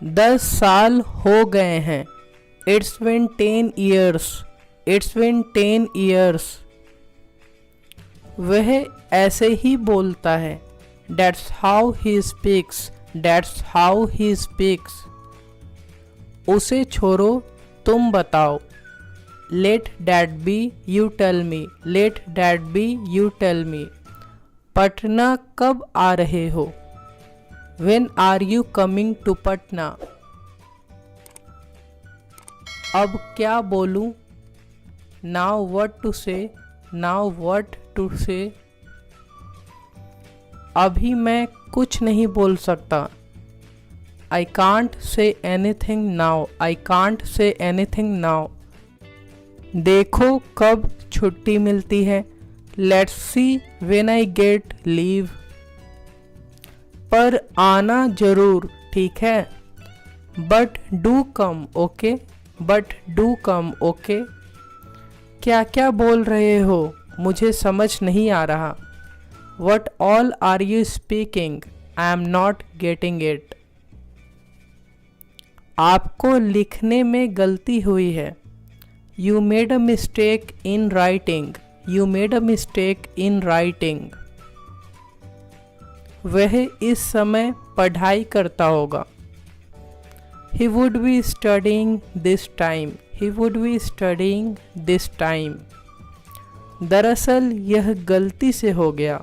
10 साल हो गए हैं। It's been 10 years. It's been 10 years. वह ऐसे ही बोलता है। That's how he speaks. That's how he speaks. उसे छोड़ो, तुम बताओ। Let that be, you tell me. Let that be, you tell me. Patna कब आ रहे हो? When are you coming to Patna? अब क्या बोलूं? Now what to say? Now what to say? अभी मैं कुछ नहीं बोल सकता। I can't say anything now. I can't say anything now. देखो कब छुट्टी मिलती है। Let's see when I get leave. पर आना जरूर, ठीक है। But do come, okay. But do come, okay. क्या क्या बोल रहे हो? मुझे समझ नहीं आ रहा। What all are you speaking? I am not getting it. आपको लिखने में गलती हुई है। You made a mistake in writing. You made a mistake in writing. वह इस समय पढ़ाई करता होगा। He would be studying this time. He would be studying this time. दरअसल यह गलती से हो गया।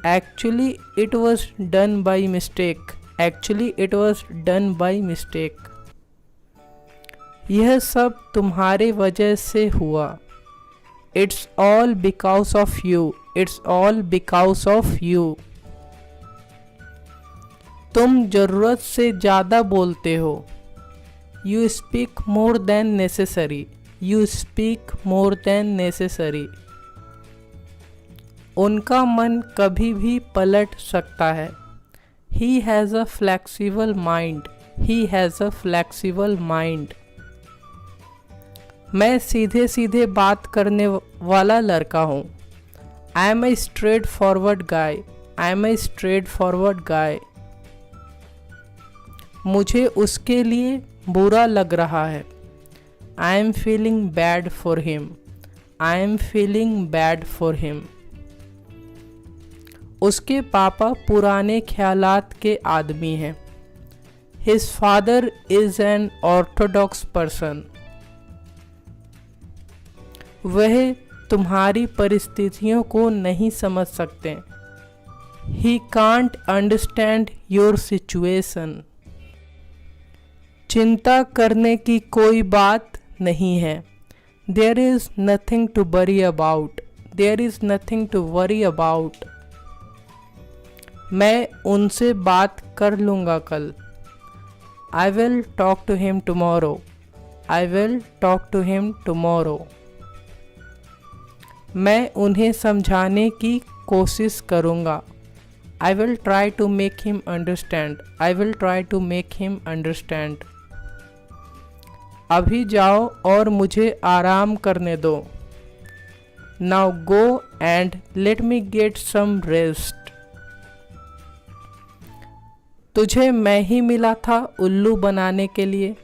Actually it was done by mistake. Actually it was done by mistake. यह सब तुम्हारे वजह से हुआ। It's all because of you. It's all because of you. तुम ज़रूरत से ज़्यादा बोलते हो। You speak more than necessary. You speak more than necessary. उनका मन कभी भी पलट सकता है। He has a flexible mind. He has a flexible mind. मैं सीधे सीधे बात करने वाला लड़का हूँ। I am a straightforward guy. I am a straightforward guy. मुझे उसके लिए बुरा लग रहा है। I am feeling bad for him. I am feeling bad for him. उसके पापा पुराने ख्यालात के आदमी हैं। His father is an orthodox person. वह तुम्हारी परिस्थितियों को नहीं समझ सकते। He can't understand your situation. चिंता करने की कोई बात नहीं है। There is nothing to worry about. There is nothing to worry about. मैं उनसे बात कर लूँगा कल। I will talk to him tomorrow. I will talk to him tomorrow. मैं उन्हें समझाने की कोशिश करूँगा। I will try to make him understand. I will try to make him understand. अभी जाओ और मुझे आराम करने दो। Now go and let me get some rest. तुझे मैं ही मिला था उल्लू बनाने के लिए।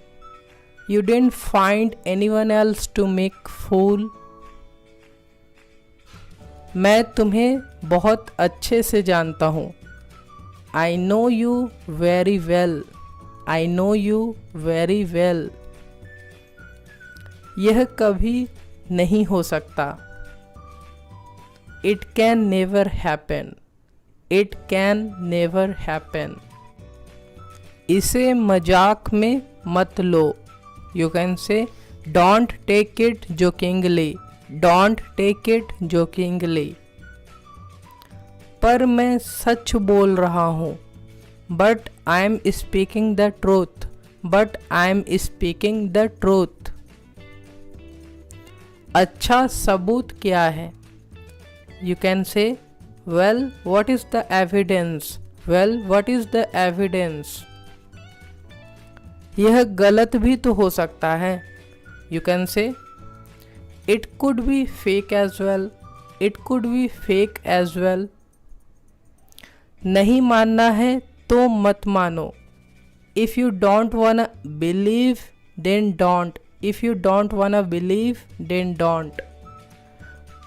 You didn't find anyone else to make fool. मैं तुम्हें बहुत अच्छे से जानता हूँ। I know you very well. I know you very well. यह कभी नहीं हो सकता। It can never happen. It can never happen. इसे मजाक में मत लो। You can say don't take it jokingly. Don't take it jokingly. पर मैं सच बोल रहा हूँ। But I am speaking the truth. But I am speaking the truth. अच्छा सबूत क्या है? You can say well what is the evidence. Well what is the evidence. यह गलत भी तो हो सकता है। You can say it could be fake as well. It could be fake as well. नहीं मानना है तो मत मानो। If you don't wanna believe, then don't. If you don't wanna believe, then don't.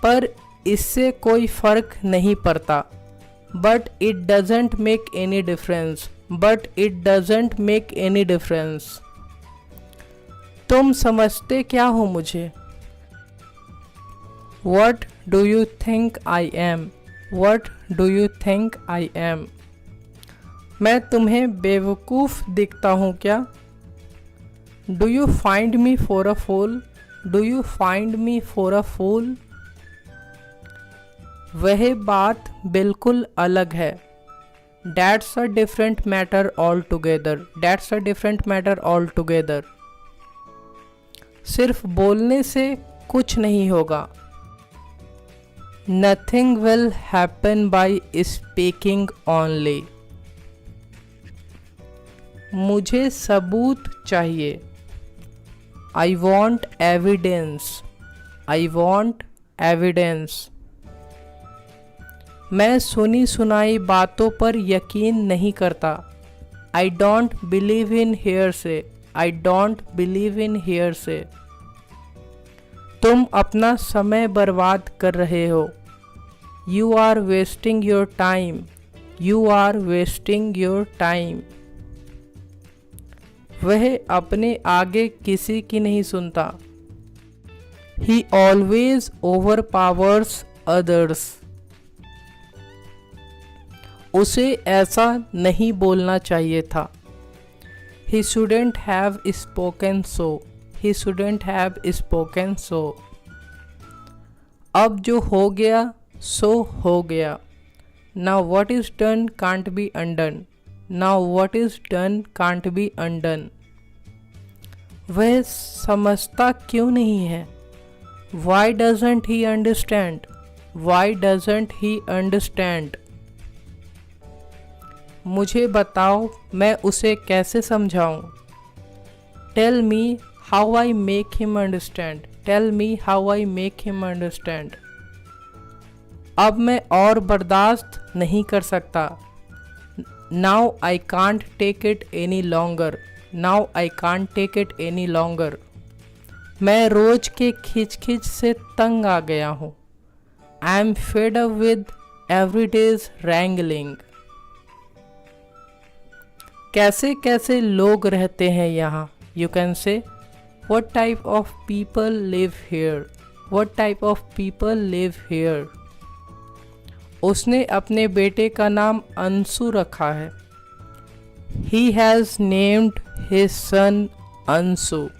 पर इससे कोई फर्क नहीं पड़ता. But it doesn't make any difference. But it doesn't make any difference. तुम समझते क्या हो मुझे? What do you think I am? What do you think I am? मैं तुम्हें बेवकूफ़ दिखता हूँ क्या? Do you find me for a fool? Do you find me for a fool? वह बात बिल्कुल अलग है. That's a different matter altogether. That's a different matter altogether. सिर्फ बोलने से कुछ नहीं होगा. Nothing will happen by speaking only. मुझे सबूत चाहिए. I want evidence. I want evidence. मैं सुनी सुनाई बातों पर यकीन नहीं करता. I don't believe in hearsay. I don't believe in hearsay. तुम अपना समय बर्बाद कर रहे हो. You are wasting your time. You are wasting your time. वह अपने आगे किसी की नहीं सुनता. He always overpowers others. उसे ऐसा नहीं बोलना चाहिए था. He shouldn't have spoken so. He shouldn't have spoken so. अब जो हो गया सो हो गया. Now what is done can't be undone. Now what is done can't be undone. वह समझता क्यों नहीं है? Why doesn't he understand? Why doesn't he understand? मुझे बताओ मैं उसे कैसे समझाऊं. Tell me how I make him understand. Tell me how I make him understand. अब मैं और बर्दाश्त नहीं कर सकता. Now I can't take it any longer. Now I can't take it any longer. मैं रोज के खिच-खिच से तंग आ गया हूँ. I am fed up with every day's wrangling. कैसे कैसे लोग रहते हैं यहाँ. You can say what type of people live here. What type of people live here. उसने अपने बेटे का नाम अंशु रखा है. He has named his son Anshu.